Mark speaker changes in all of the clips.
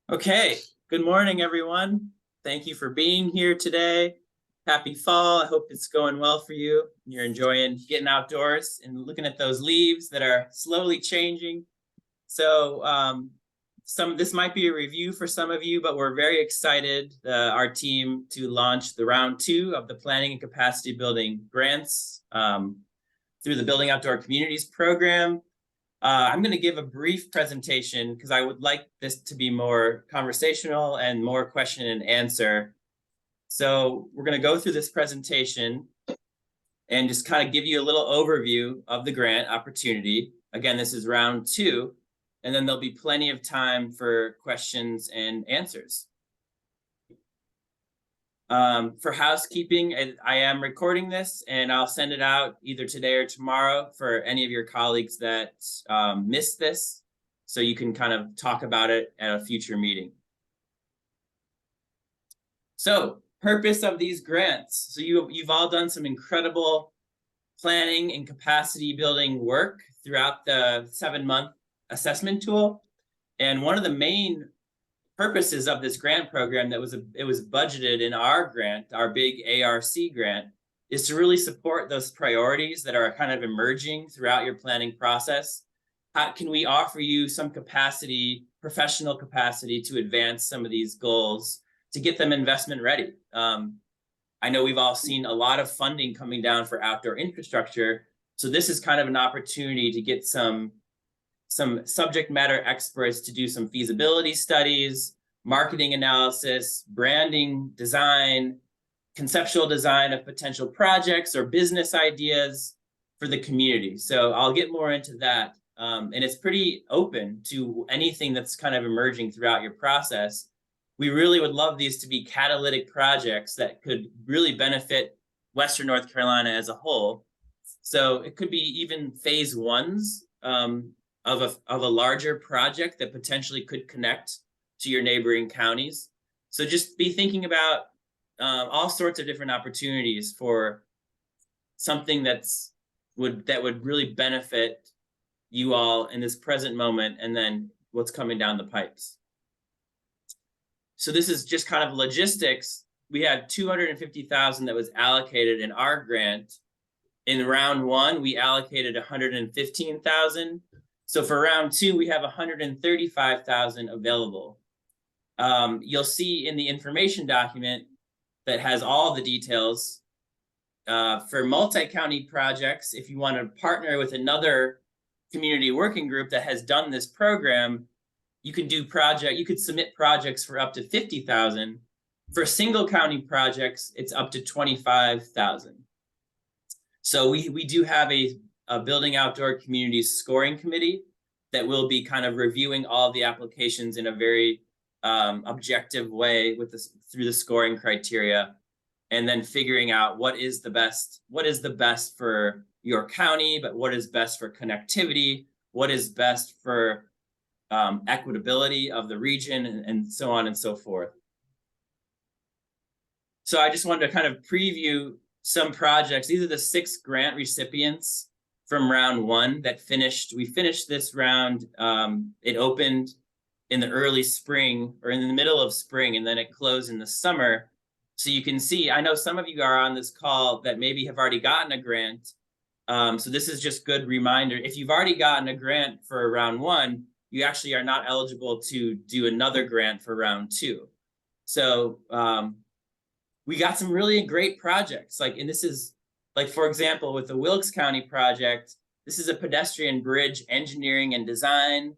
Speaker 1: Okay, good morning, everyone. Thank you for being here today. Happy fall. I hope it's going well for you. You're enjoying getting outdoors and looking at those leaves that are slowly changing. So this might be a review for some of you, but we're very excited, our team, to launch the round 2 of the Planning and Capacity Building grants through the Building Outdoor Communities program. I'm going to give a brief presentation because I would like this to be more conversational and more question and answer. So we're going to go through this presentation and just kind of give you a little overview of the grant opportunity. Again, this is round 2, and then there'll be plenty of time for questions and answers. For housekeeping, I am recording this and I'll send it out either today or tomorrow for any of your colleagues that missed this, so you can kind of talk about it at a future meeting. So, purpose of these grants. So you've all done some incredible planning and capacity building work throughout the 7-month assessment tool. And one of the main purposes of this grant program it was budgeted in our grant, our big ARC grant, is to really support those priorities that are kind of emerging throughout your planning process. How can we offer you some capacity, professional capacity, to advance some of these goals, to get them investment ready? I know we've all seen a lot of funding coming down for outdoor infrastructure, so this is kind of an opportunity to get some subject matter experts to do some feasibility studies, marketing analysis, branding, design, conceptual design of potential projects or business ideas for the community. So I'll get more into that. And it's pretty open to anything that's kind of emerging throughout your process. We really would love these to be catalytic projects that could really benefit Western North Carolina as a whole. So it could be even phase 1s of a larger project that potentially could connect to your neighboring counties. So just be thinking about all sorts of different opportunities for something that would really benefit you all in this present moment, and then what's coming down the pipes. So this is just kind of logistics. We had $250,000 that was allocated in our grant. In round 1, we allocated $115,000. So for round 2, we have $135,000 available. You'll see in the information document that has all the details. For multi-county projects, if you want to partner with another community working group that has done this program, you could submit projects for up to $50,000. For single county projects, it's up to $25,000. So we do have a Building Outdoor Communities scoring committee that will be kind of reviewing all of the applications in a very objective way through the scoring criteria, and then figuring out what is the best for your county, but what is best for connectivity, what is best for equitability of the region, and so on and so forth. So I just wanted to kind of preview some projects. These are the 6 grant recipients from round 1 that finished. We finished this round. It opened in the early spring, or in the middle of spring, and then it closed in the summer. So you can see, I know some of you are on this call that maybe have already gotten a grant. So this is just good reminder. If you've already gotten a grant for round 1, you actually are not eligible to do another grant for round 2. So we got some really great projects. And this is, for example, with the Wilkes County project, this is a pedestrian bridge engineering and design.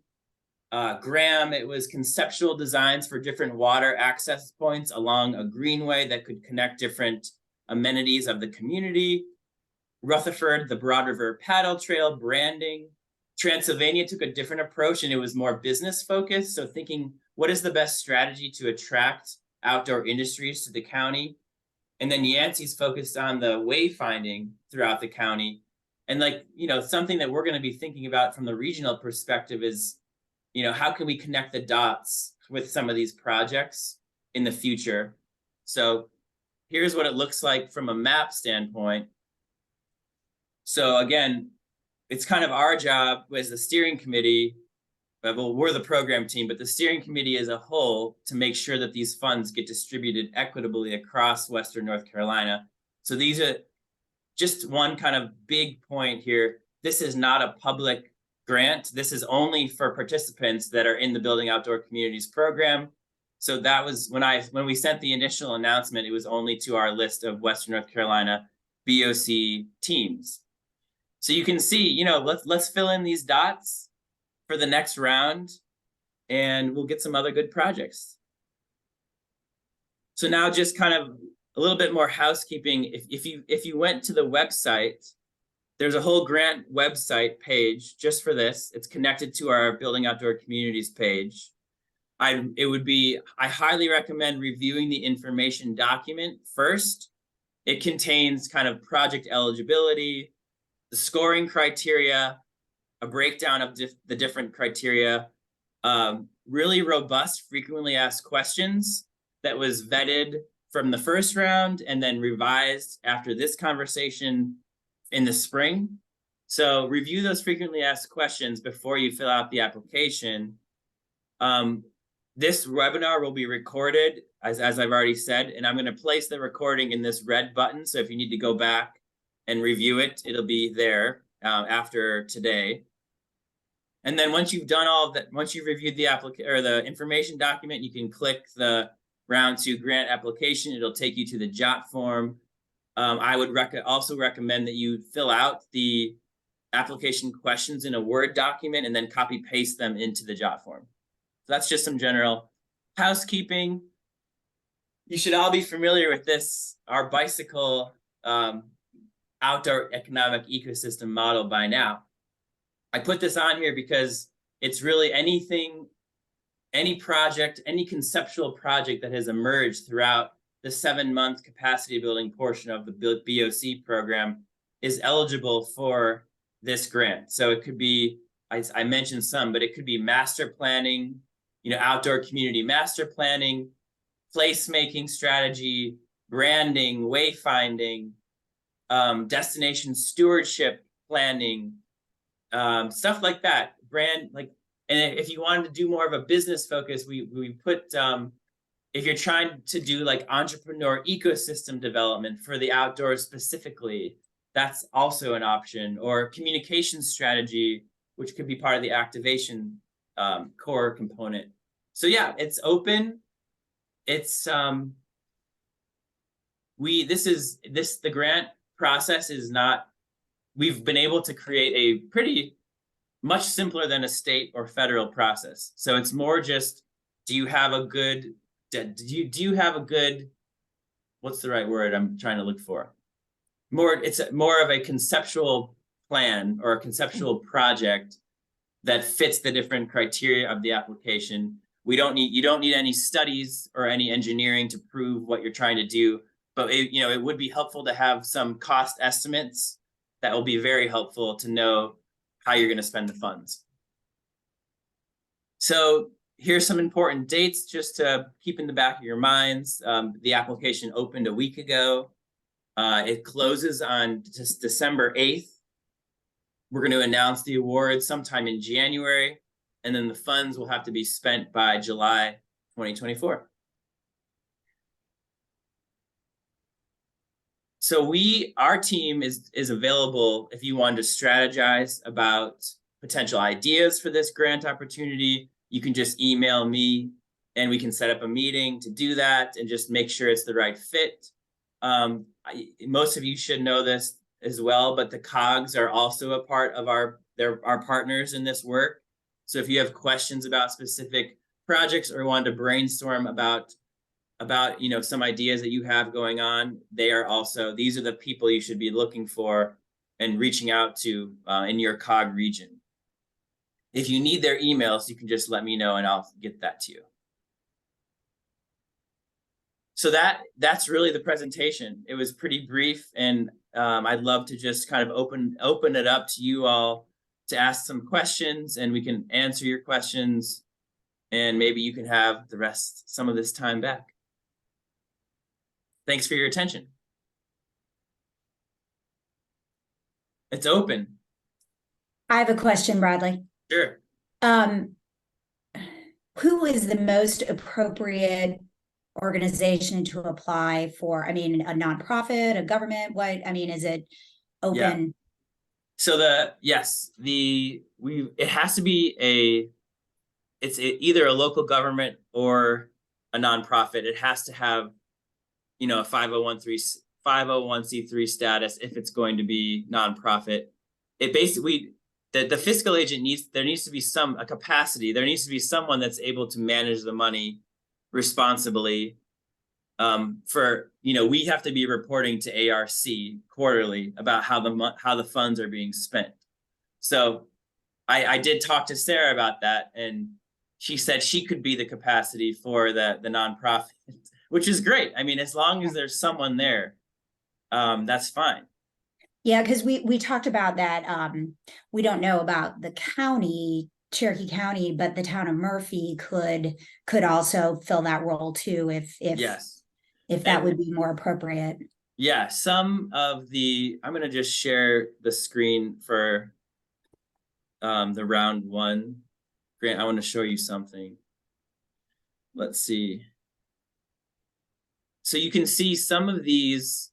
Speaker 1: Graham, it was conceptual designs for different water access points along a greenway that could connect different amenities of the community. Rutherford, the Broad River Paddle Trail branding. Transylvania took a different approach, and it was more business focused. So thinking, what is the best strategy to attract outdoor industries to the county? And then Yancey's focused on the wayfinding throughout the county. And something that we're going to be thinking about from the regional perspective is, how can we connect the dots with some of these projects in the future? So here's what it looks like from a map standpoint. So again, it's kind of our job as the steering committee well, we're the program team, but the steering committee as a whole to make sure that these funds get distributed equitably across Western North Carolina. So these are just one kind of big point here. This is not a public grant. This is only for participants that are in the Building Outdoor Communities program. So that was when we sent the initial announcement, it was only to our list of Western North Carolina BOC teams. So you can see, you know, let's fill in these dots for the next round, and we'll get some other good projects. So now just kind of a little bit more housekeeping. If you went to the website, there's a whole grant website page just for this. It's connected to our Building Outdoor Communities page. I highly recommend reviewing the information document first. It contains kind of project eligibility, the scoring criteria, a breakdown of the different criteria, really robust, frequently asked questions that was vetted from the first round and then revised after this conversation in the spring. So review those frequently asked questions before you fill out the application. This webinar will be recorded, as I've already said, and I'm going to place the recording in this red button. So if you need to go back and review it, it'll be there after today. And then once you've done all of that, once you've reviewed the the information document, you can click the round 2 grant application. It'll take you to the JOT form. I would also recommend that you fill out the application questions in a Word document and then copy paste them into the JOT form. So that's just some general housekeeping. You should all be familiar with this, our bicycle outdoor economic ecosystem model by now. I put this on here because it's really any project, any conceptual project that has emerged throughout the 7-month capacity building portion of the BOC program is eligible for this grant. So it could be, I mentioned some, but it could be master planning, you know, outdoor community master planning, placemaking strategy, branding, wayfinding, destination stewardship planning, stuff like that. And if you wanted to do more of a business focus, we put, if you're trying to do like entrepreneur ecosystem development for the outdoors specifically, that's also an option, or communication strategy, which could be part of the activation core component. So yeah, it's open. It's the grant process is not, we've been able to create a pretty much simpler than a state or federal process. So it's more just, do you have a good, what's the right word I'm trying to look for? It's more of a conceptual plan or a conceptual project that fits the different criteria of the application. You don't need any studies or any engineering to prove what you're trying to do, but it would be helpful to have some cost estimates. That will be very helpful to know how you're going to spend the funds. So here's some important dates just to keep in the back of your minds. The application opened a week ago. It closes on just December 8th. We're going to announce the award sometime in January, and then the funds will have to be spent by July 2024. So our team is available if you wanted to strategize about potential ideas for this grant opportunity. You can just email me and we can set up a meeting to do that and just make sure it's the right fit. Most of you should know this as well, but the COGs are also a part of our partners in this work. So if you have questions about specific projects or want to brainstorm about some ideas that you have going on, these are the people you should be looking for and reaching out to in your COG region. If you need their emails, you can just let me know and I'll get that to you. So that's really the presentation. It was pretty brief, and I'd love to just kind of open it up to you all to ask some questions, and we can answer your questions, and maybe you can have some of this time back. Thanks for your attention. It's open.
Speaker 2: I have a question, Bradley.
Speaker 1: Sure.
Speaker 2: who is the most appropriate organization to apply for? I mean, a nonprofit, a government, what, I mean, is it
Speaker 1: Yeah.
Speaker 2: open?
Speaker 1: So it has to be either a local government or a nonprofit. It has to have, a 501c3 status if it's going to be nonprofit. It basically, the fiscal agent there needs to be a capacity. There needs to be someone that's able to manage the money responsibly. We have to be reporting to ARC quarterly about how the funds are being spent. So I did talk to Sarah about that, and she said she could be the capacity for the nonprofit, which is great. I mean, as long as there's someone there, that's fine.
Speaker 2: Yeah, because we talked about that. We don't know about the county, Cherokee County, but the town of Murphy could also fill that role too,
Speaker 1: Yes.
Speaker 2: if that would be more appropriate.
Speaker 1: Yeah, I'm going to just share the screen for the round one. Grant, I want to show you something. Let's see. So you can see some of these.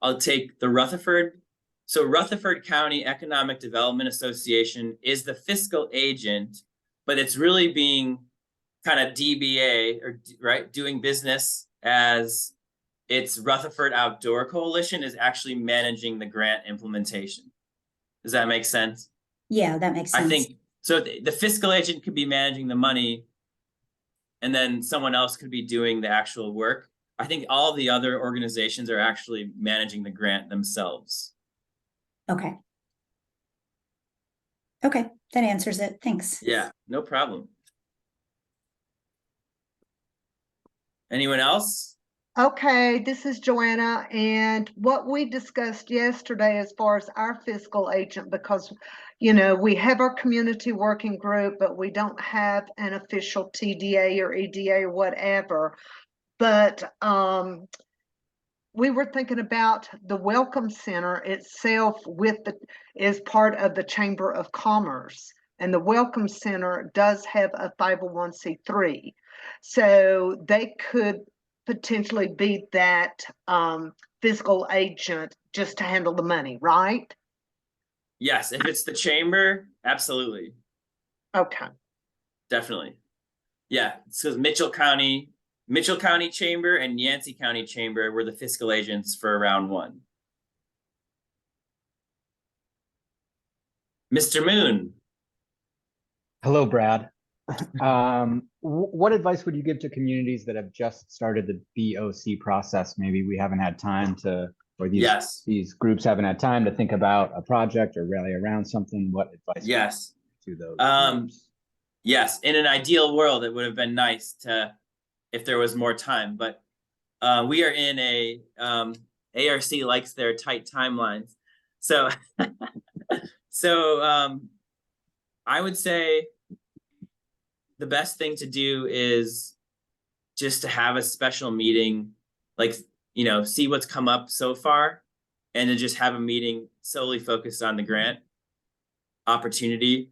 Speaker 1: I'll take the Rutherford. So Rutherford County Economic Development Association is the fiscal agent, but it's really being kind of DBA, or right, doing business as it's Rutherford Outdoor Coalition is actually managing the grant implementation. Does that make sense?
Speaker 2: Yeah, that makes sense.
Speaker 1: I think so. The fiscal agent could be managing the money, and then someone else could be doing the actual work. I think all the other organizations are actually managing the grant themselves.
Speaker 2: Okay. Okay, that answers it. Thanks.
Speaker 1: Yeah, no problem. Anyone else?
Speaker 3: Okay, this is Joanna, and what we discussed yesterday as far as our fiscal agent, because, we have our community working group, but we don't have an official TDA or EDA or whatever. But we were thinking about the Welcome Center itself is part of the Chamber of Commerce, and the Welcome Center does have a 501c3. So they could potentially be that fiscal agent just to handle the money, right?
Speaker 1: Yes, if it's the chamber, absolutely.
Speaker 3: Okay.
Speaker 1: Definitely. Yeah, because Mitchell County Chamber and Yancey County Chamber were the fiscal agents for round one. Mr. Moon.
Speaker 4: Hello, Brad. What advice would you give to communities that have just started the BOC process? Maybe we haven't had time to, or these groups haven't had time to think about a project or rally around something. What advice?
Speaker 1: Yes.
Speaker 4: To those
Speaker 1: groups? Yes, in an ideal world, it would have been nice if there was more time, but we are in ARC likes their tight timelines. So, I would say the best thing to do is just to have a special meeting, see what's come up so far, and to just have a meeting solely focused on the grant opportunity.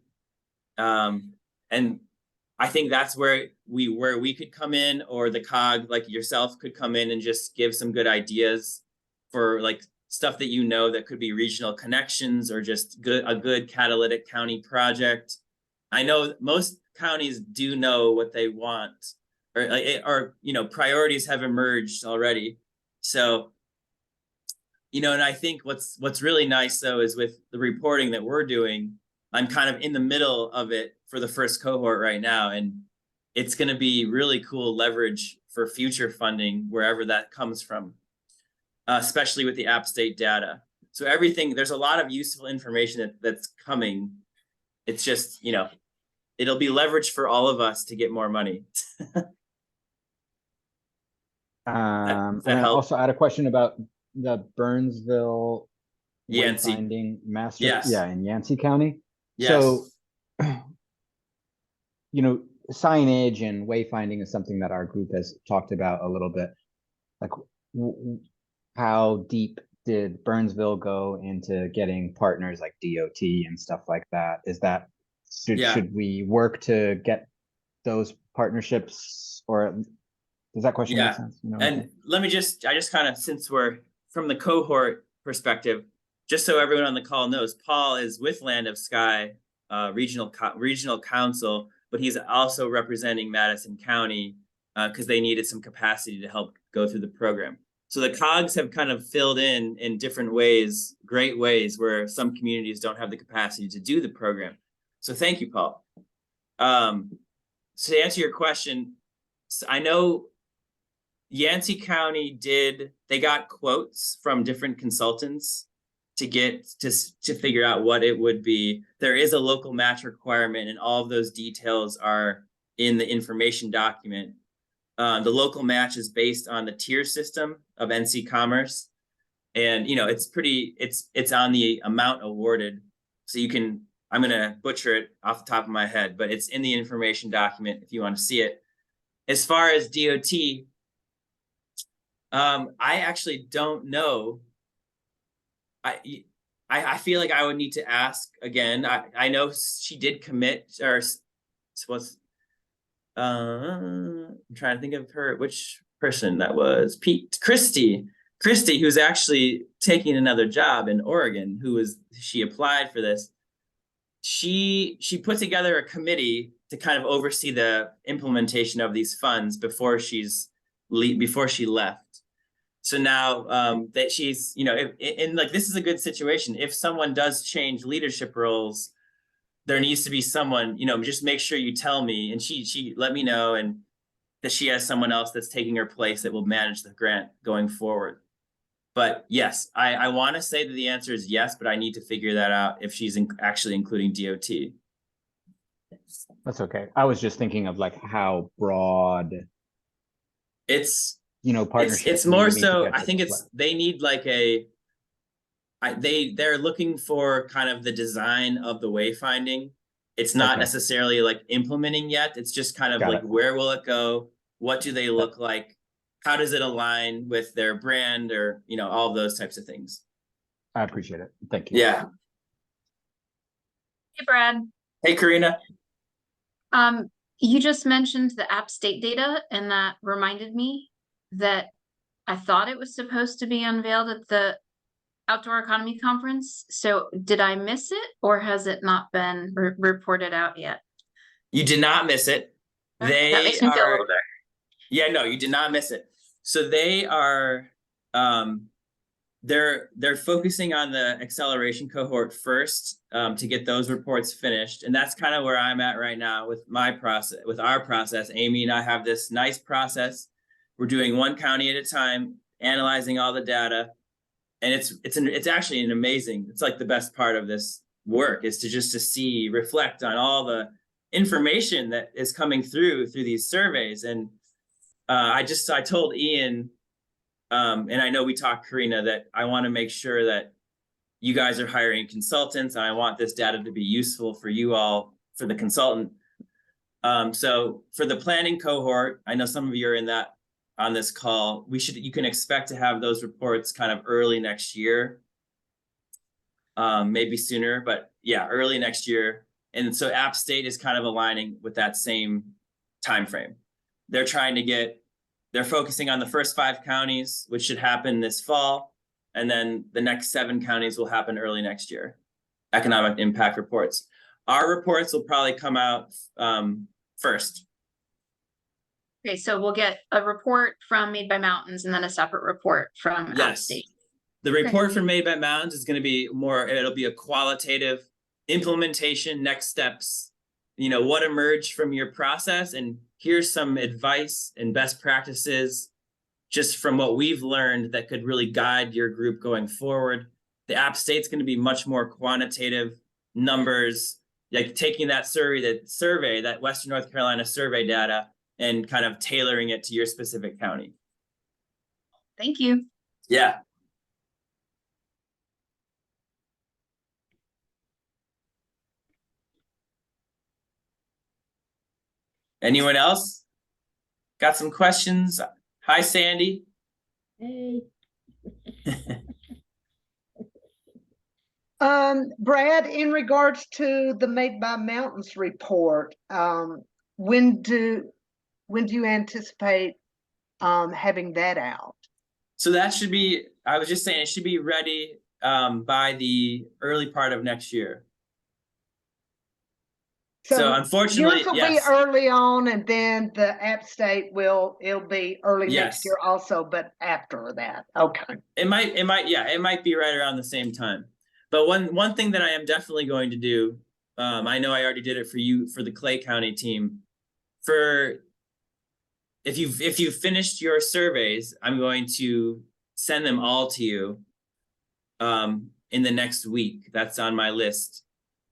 Speaker 1: And I think that's where we could come in, or the COG, like yourself, could come in and just give some good ideas for stuff that could be regional connections or just a good catalytic county project. I know most counties do know what they want, or priorities have emerged already. So, and I think what's really nice though is with the reporting that we're doing, I'm kind of in the middle of it for the first cohort right now, and it's going to be really cool leverage for future funding wherever that comes from, especially with the App State data. So there's a lot of useful information that's coming. It's just, it'll be leverage for all of us to get more money.
Speaker 4: And I also had a question about the Burnsville
Speaker 1: Yancey
Speaker 4: wayfinding master.
Speaker 1: Yes.
Speaker 4: Yeah, in Yancey County.
Speaker 1: Yes.
Speaker 4: So, signage and wayfinding is something that our group has talked about a little bit. Like, how deep did Burnsville go into getting partners like DOT and stuff like that? Should we work to get those partnerships, or does that question make
Speaker 1: Yeah.
Speaker 4: sense? You know,
Speaker 1: And let me I just kind of, since we're from the cohort perspective, just so everyone on the call knows, Paul is with Land of Sky regional council, but he's also representing Madison County because they needed some capacity to help go through the program. So the cogs have kind of filled in different ways, great ways, where some communities don't have the capacity to do the program. So thank you, Paul. So to answer your question, I know Yancey County they got quotes from different consultants to get to figure out what it would be. There is a local match requirement, and all of those details are in the information document. The local match is based on the tier system of NC Commerce, and it's on the amount awarded. So I'm gonna butcher it off the top of my head, but it's in the information document if you want to see it. As far as DOT, I actually don't know. I feel like I would need to ask again. I know she did commit, or was I'm trying to think of which person that was. Christy, who's actually taking another job in Oregon, she applied for this. She put together a committee to kind of oversee the implementation of these funds before she left. So now that she's, and like, this is a good situation. If someone does change leadership roles, there needs to be someone, just make sure you tell me. And she let me know, and that she has someone else that's taking her place that will manage the grant going forward. But yes, I want to say that the answer is yes, but I need to figure that out if she's actually including DOT.
Speaker 4: that's okay. I was just thinking of like how broad partnerships.
Speaker 1: It's more so, I think they need like they're looking for kind of the design of the wayfinding. It's not necessarily like implementing yet. It's just kind of where will it go? What do they look like? How does it align with their brand, or, all of those types of things?
Speaker 4: I appreciate it. Thank you.
Speaker 1: Yeah.
Speaker 5: Hey, Brad.
Speaker 1: Hey, Karina.
Speaker 5: You just mentioned the app state data, and that reminded me that I thought it was supposed to be unveiled at the Outdoor Economy Conference. So did I miss it, or has it not been reported out yet?
Speaker 1: You did not miss it.
Speaker 5: That makes me feel a little better.
Speaker 1: Yeah, no, you did not miss it. So they are, they're focusing on the acceleration cohort first, to get those reports finished. And that's kind of where I'm at right now with our process. Amy and I have this nice process. We're doing one county at a time, analyzing all the data. And it's actually it's like the best part of this work is to reflect on all the information that is coming through these surveys. And I told Ian, and I know we talked, Karina, that I want to make sure that you guys are hiring consultants, and I want this data to be useful for you all, for the consultant. So for the planning cohort, I know some of you are on this call. You can expect to have those reports kind of early next year, maybe sooner, but yeah, early next year. And so App State is kind of aligning with that same time frame. They're focusing on the first 5 counties, which should happen this fall. And then the next 7 counties will happen early next year. Economic impact reports. Our reports will probably come out first.
Speaker 5: Okay, so we'll get a report from Made by Mountains and then a separate report from App State.
Speaker 1: The report from Made by Mountains is going to be it'll be a qualitative implementation, next steps, what emerged from your process, and here's some advice and best practices just from what we've learned that could really guide your group going forward. The App State's going to be much more quantitative numbers, like taking that survey, that Western North Carolina survey data, and kind of tailoring it to your specific county.
Speaker 5: Thank you.
Speaker 1: Yeah. Anyone else got some questions? Hi, Sandy.
Speaker 6: Hey.
Speaker 3: Brad, in regards to the Made by Mountains report, when do you anticipate having that out?
Speaker 1: So that should be, I was just saying, it should be ready by the early part of next year. So unfortunately,
Speaker 3: yours will
Speaker 1: yes.
Speaker 3: be early on, and then the app state it'll be early next
Speaker 1: Yes.
Speaker 3: year also, but after that. Okay.
Speaker 1: It might, yeah, it might be right around the same time. But one thing that I am definitely going to do, I know I already did it for you, for the Clay County team. If you've finished your surveys, I'm going to send them all to you in the next week. That's on my list.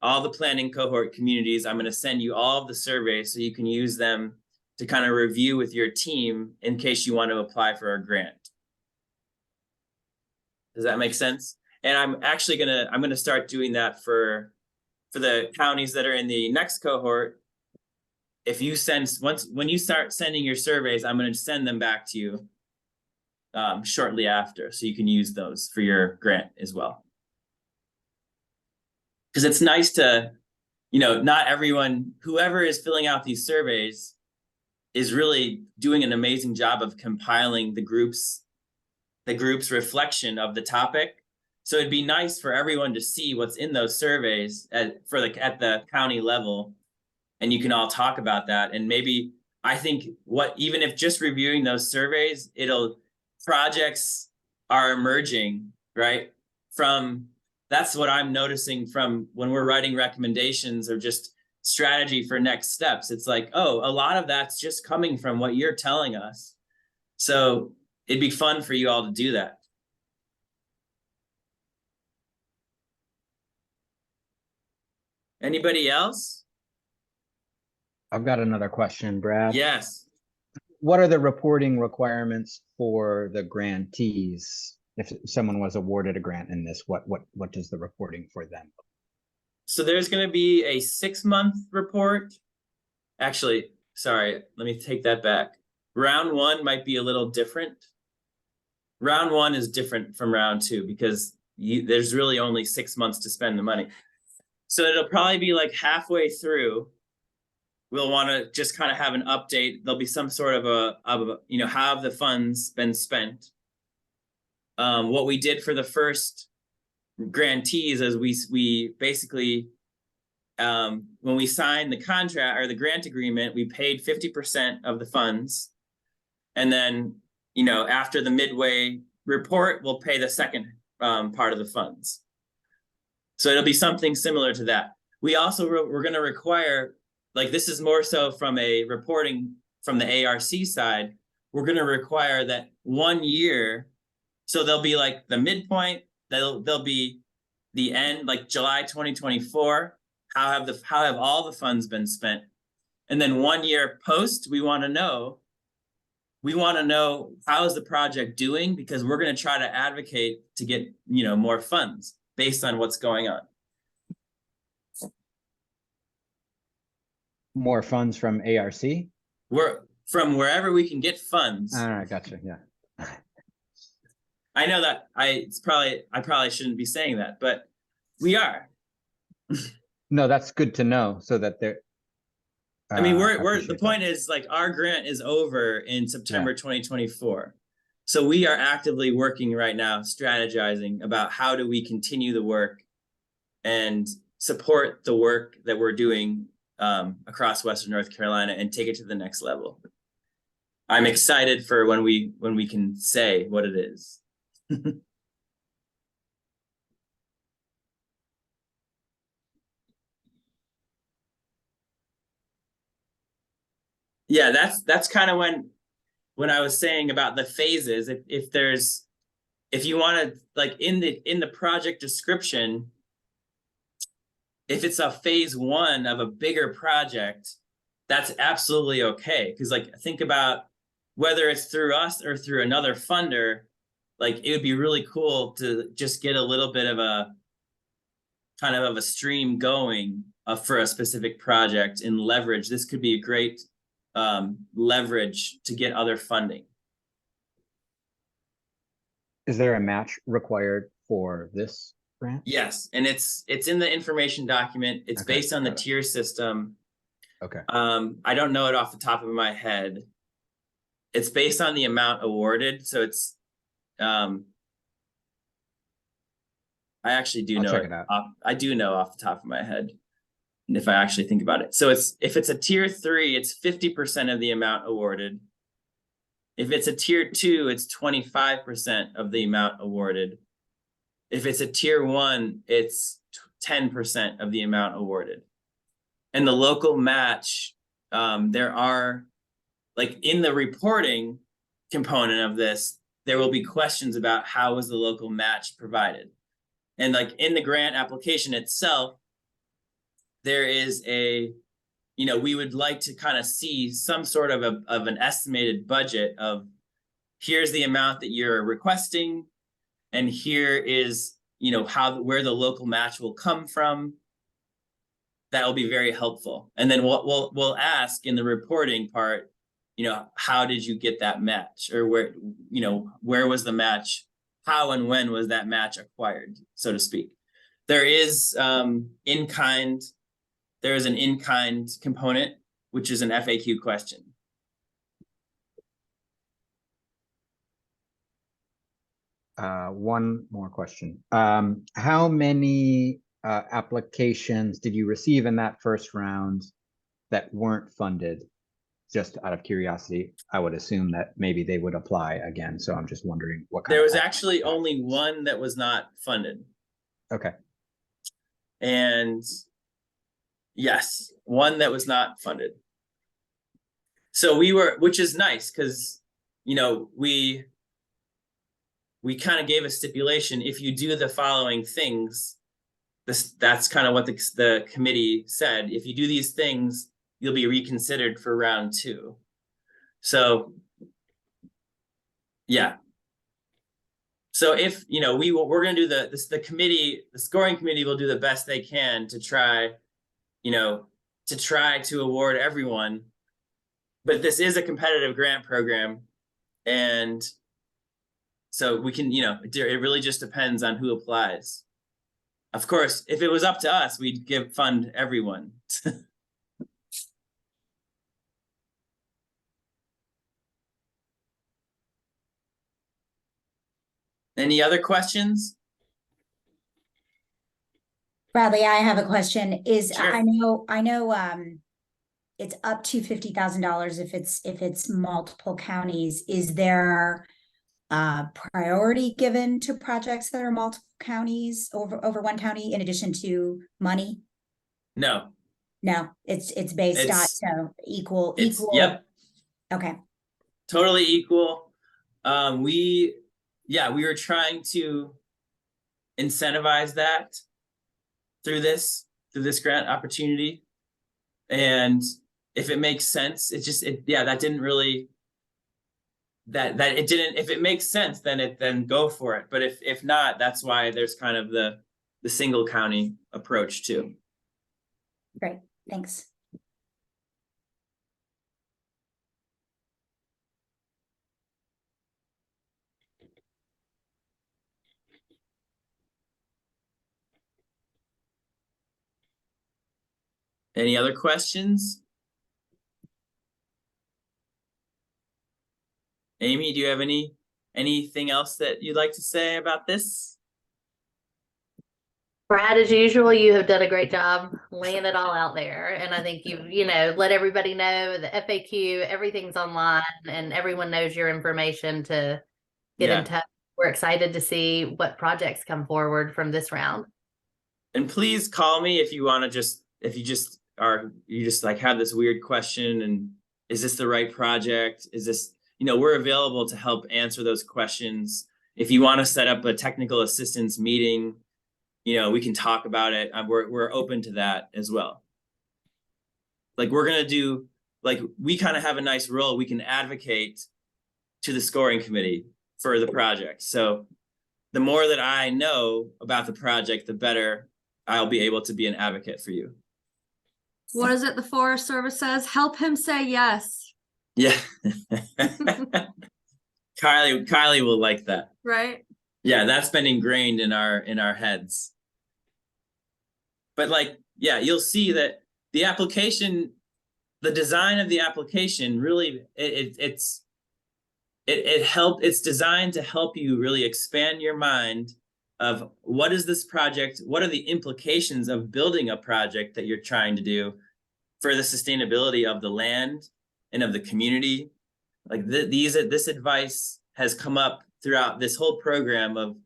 Speaker 1: All the planning cohort communities, I'm going to send you all of the surveys so you can use them to kind of review with your team in case you want to apply for a grant. Does that make sense? And I'm actually gonna start doing that for the counties that are in the next cohort. If you when you start sending your surveys, I'm going to send them back to you shortly after, so you can use those for your grant as well. Because it's nice to, not everyone, whoever is filling out these surveys is really doing an amazing job of compiling the group's reflection of the topic. So it'd be nice for everyone to see what's in those surveys at the county level, and you can all talk about that. And maybe I think even if just reviewing those surveys, projects are emerging, right? That's what I'm noticing from when we're writing recommendations or just strategy for next steps. It's like, oh, a lot of that's just coming from what you're telling us. So it'd be fun for you all to do that. Anybody else?
Speaker 4: I've got another question, Brad.
Speaker 1: Yes.
Speaker 4: What are the reporting requirements for the grantees? If someone was awarded a grant in this, what does the reporting for them?
Speaker 1: So there's going to be a 6-month report. Actually, sorry, let me take that back. Round 1 might be a little different. Round 1 is different from round 2 because there's really only 6 months to spend the money. So it'll probably be like halfway through. We'll want to just kind of have an update. There'll be some sort of how have the funds been spent? What we did for the first grantees is we basically, when we signed the contract or the grant agreement, we paid 50% of the funds. And then, after the midway report, we'll pay the second part of the funds. So it'll be something similar to that. We also, we're going to require, like this is more so from a reporting from the ARC side, we're going to require that 1 year. So there'll be like the midpoint, there'll be the end, like July 2024. How have all the funds been spent? And then 1 year post, we want to know how is the project doing, because we're going to try to advocate to get, more funds based on what's going on.
Speaker 4: More funds from ARC?
Speaker 1: We're from wherever we can get funds.
Speaker 4: All right, gotcha. Yeah.
Speaker 1: I know that I probably shouldn't be saying that, but we are.
Speaker 4: No, that's good to know so that they're.
Speaker 1: I mean, the point is, like, our grant is over in September 2024. So we are actively working right now, strategizing about how do we continue the work and support the work that we're doing across Western North Carolina and take it to the next level. I'm excited for when we can say what it is. Yeah, that's kind of when I was saying about the phases. If you want to, like, in the project description, if it's a phase 1 of a bigger project, that's absolutely okay. Because, like, think about whether it's through us or through another funder, like, it would be really cool to just get a little bit of a kind of a stream going for a specific project and leverage. This could be a great leverage to get other funding.
Speaker 4: Is there a match required for this grant?
Speaker 1: Yes, and it's in the information document. It's based on the tier system.
Speaker 4: Okay.
Speaker 1: I don't know it off the top of my head. It's based on the amount awarded, so it's I actually do
Speaker 4: I'll
Speaker 1: know
Speaker 4: check
Speaker 1: it.
Speaker 4: it out.
Speaker 1: I do know off the top of my head, if I actually think about it. So if it's a tier 3, it's 50% of the amount awarded. If it's a tier 2, it's 25% of the amount awarded. If it's a tier 1, it's 10% of the amount awarded. And the local match, there are, like, in the reporting component of this, there will be questions about how was the local match provided. And like in the grant application itself, there is a, we would like to kind of see some sort of an estimated budget of, here's the amount that you're requesting, and here is, where the local match will come from. That will be very helpful. And then we'll ask in the reporting part, how did you get that match, or where was the match? How and when was that match acquired, so to speak? There is an in-kind component, which is an FAQ question.
Speaker 4: One more question. How many applications did you receive in that first round that weren't funded? Just out of curiosity, I would assume that maybe they would apply again. So I'm just wondering what kind
Speaker 1: There
Speaker 4: of
Speaker 1: was actually only one that was not funded.
Speaker 4: Okay.
Speaker 1: And yes, one that was not funded. So which is nice, because, we kind of gave a stipulation: if you do the following things, that's kind of what the committee said. If you do these things, you'll be reconsidered for round 2. So yeah. So if, we're going to do the scoring committee will do the best they can to try, to award everyone. But this is a competitive grant program. And so we can, it really just depends on who applies. Of course, if it was up to us, we'd fund everyone. Any other questions?
Speaker 2: Bradley, I have a question.
Speaker 1: Sure.
Speaker 2: I know, it's up to $50,000 if it's multiple counties. Is there priority given to projects that are multiple counties over one county in addition to money?
Speaker 1: No.
Speaker 2: No, it's based on, so equal.
Speaker 1: Yep.
Speaker 2: Okay.
Speaker 1: Totally equal. We were trying to incentivize that through this grant opportunity. And if it makes sense, that didn't really, if it makes sense, then go for it. But if not, that's why there's kind of the single county approach too.
Speaker 2: Great, thanks.
Speaker 1: Any other questions? Amy, do you have anything else that you'd like to say about this?
Speaker 6: Brad, as usual, you have done a great job laying it all out there. And I think you've, let everybody know the FAQ, everything's online, and everyone knows your information to get in touch. We're excited to see what projects come forward from this round.
Speaker 1: And please call me if you want to you just like have this weird question, and is this the right project? Is this, we're available to help answer those questions. If you want to set up a technical assistance meeting, we can talk about it. We're open to that as well. Like, we're going to do, like, we kind of have a nice role. We can advocate to the scoring committee for the project. So the more that I know about the project, the better I'll be able to be an advocate for you.
Speaker 7: What is it the Forest Service says? Help him say yes.
Speaker 1: Yeah. Kylie will like that.
Speaker 7: Right?
Speaker 1: Yeah, that's been ingrained in our heads. But you'll see that the application the design of the application really, it's designed to help you really expand your mind of what is this project? What are the implications of building a project that you're trying to do for the sustainability of the land and of the community? Like this advice has come up throughout this whole program of,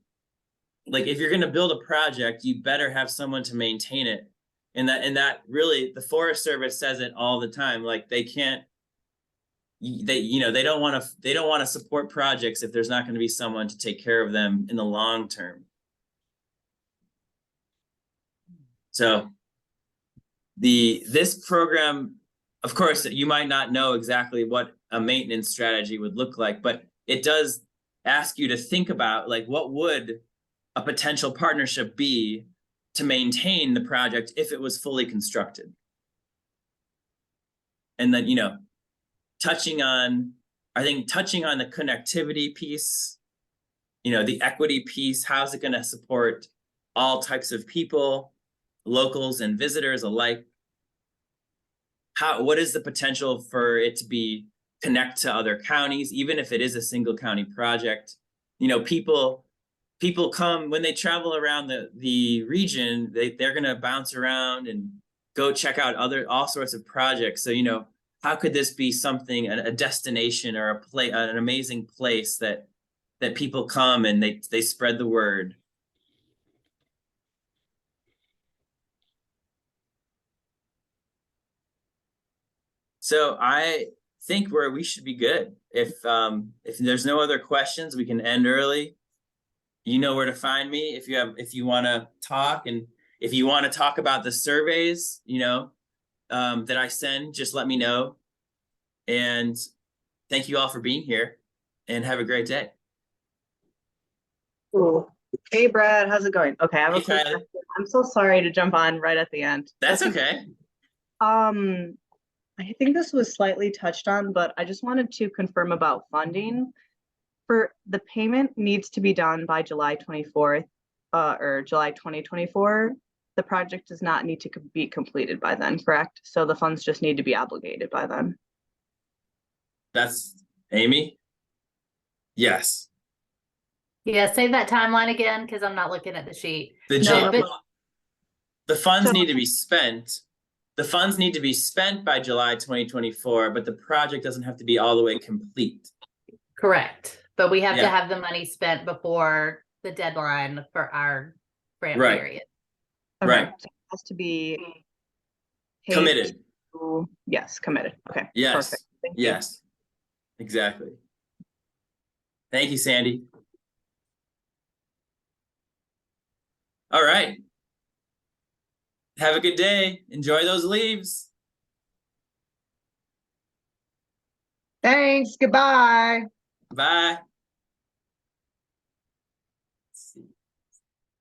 Speaker 1: like, if you're going to build a project, you better have someone to maintain it. And that really, the Forest Service says it all the time. Like, they don't want to support projects if there's not going to be someone to take care of them in the long term. So this program, of course, you might not know exactly what a maintenance strategy would look like, but it does ask you to think about, like, what would a potential partnership be to maintain the project if it was fully constructed? And then, touching on the connectivity piece, the equity piece, how's it going to support all types of people, locals and visitors alike? What is the potential for it to connect to other counties, even if it is a single county project? People come, when they travel around the region, they're going to bounce around and go check out all sorts of projects. So, how could this be something, a destination or an amazing place that people come and they spread the word? So I think we should be good. If there's no other questions, we can end early. You know where to find me if you want to talk, and if you want to talk about the surveys, that I send, just let me know. And thank you all for being here, and have a great day.
Speaker 8: Cool. Hey, Brad, how's it going? Okay, I have a quick question. I'm so sorry to jump on right at the end.
Speaker 1: That's okay.
Speaker 8: I think this was slightly touched on, but I just wanted to confirm about funding. For the payment needs to be done by July 24th, or July 2024. The project does not need to be completed by then, correct? So the funds just need to be obligated by then.
Speaker 1: That's Amy? Yes.
Speaker 6: Yeah, say that timeline again, because I'm not looking at the sheet.
Speaker 1: The funds need to be spent. The funds need to be spent by July 2024, but the project doesn't have to be all the way complete.
Speaker 6: Correct. But we have to have the money spent before the deadline for our grant period.
Speaker 8: Okay.
Speaker 1: Right.
Speaker 8: So it has to be
Speaker 1: committed.
Speaker 8: Yes, committed. Okay.
Speaker 1: Yes.
Speaker 8: Perfect. Thank you.
Speaker 1: Yes. Exactly. Thank you, Sandy. All right. Have a good day. Enjoy those leaves.
Speaker 3: Thanks. Goodbye.
Speaker 1: Bye.